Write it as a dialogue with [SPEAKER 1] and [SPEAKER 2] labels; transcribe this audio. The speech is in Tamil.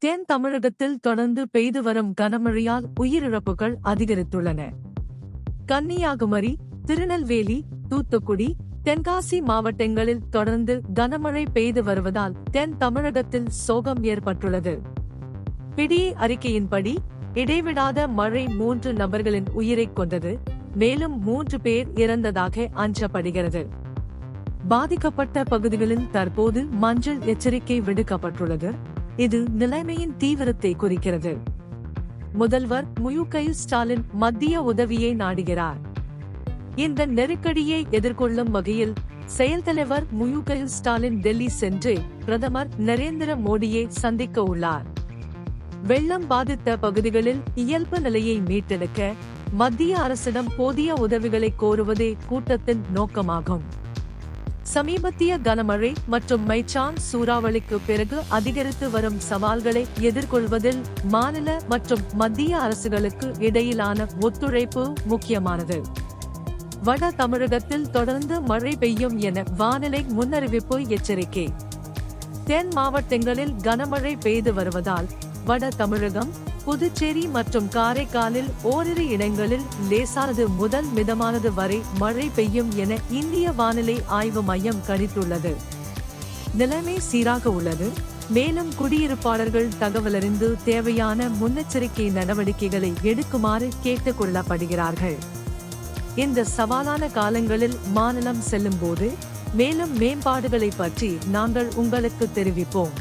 [SPEAKER 1] தென் தமிழகத்தில் தொடர்ந்து பெய்து வரும் கனமழையால் உயிரிழப்புகள் அதிகரித்துள்ளன. கன்னியாகுமரி, திருநெல்வேலி, தூத்துக்குடி, தென்காசி மாவட்டங்களில் தொடர்ந்து கனமழை பெய்து வருவதால் தென் தமிழகத்தில் சோகம் ஏற்பட்டுள்ளது. பிடிஏ அறிக்கையின்படி இடைவிடாத மழை 3 நபர்களின் உயிரைக் கொண்டது. மேலும் 3 பேர் இறந்ததாக அஞ்சப்படுகிறது. பாதிக்கப்பட்ட பகுதிகளில் தற்போது மஞ்சள் எச்சரிக்கை விடுக்கப்பட்டுள்ளது. இது நிலைமையின் தீவிரத்தை குறிக்கிறது. முதல்வர் மு.க. ஸ்டாலின் மத்திய உதவியை நாடுகிறார். இந்த நெருக்கடியை எதிர்கொள்ளும் வகையில் செயல் தலைவர் மு.க. ஸ்டாலின் டெல்லி சென்று பிரதமர் நரேந்திர மோடியை சந்திக்க உள்ளார். வெள்ளம் பாதித்த பகுதிகளில் இயல்பு நிலையை மீட்டெடுக்க மத்திய அரசிடம் போதிய உதவிகளை கோருவதே கூட்டத்தின் நோக்கமாகும். சமீபத்திய கனமழை மற்றும் மைச்சாங் சூறாவளிக்கு பிறகு அதிகரித்து வரும் சவால்களை எதிர்கொள்வதில் மாநில மற்றும் மத்திய அரசுகளுக்கு இடையிலான ஒத்துழைப்பு முக்கியமானது. வட தமிழகத்தில் தொடர்ந்து மழை பெய்யும் என வானிலை முன்னறிவிப்பு எச்சரிக்கை. தென் மாவட்டங்களில் கனமழை பெய்து வருவதால் வட தமிழகம், புதுச்சேரி மற்றும் காரைக்காலில் ஓரிரு இடங்களில் லேசானது முதல் மிதமானது வரை மழை பெய்யும் என இந்திய வானிலை ஆய்வு மையம் கணித்துள்ளது. நிலைமை சீராக உள்ளது. மேலும் குடியிருப்பாளர்கள் தகவலறிந்து தேவையான முன்னெச்சரிக்கை நடவடிக்கைகளை எடுக்குமாறு கேட்டுக் கொள்ளப்படுகிறார்கள். இந்த சவாலான காலங்களில் மாநிலம் செல்லும் போது மேலும் மேம்பாடுகளை பற்றி நாங்கள் உங்களுக்கு தெரிவிப்போம்.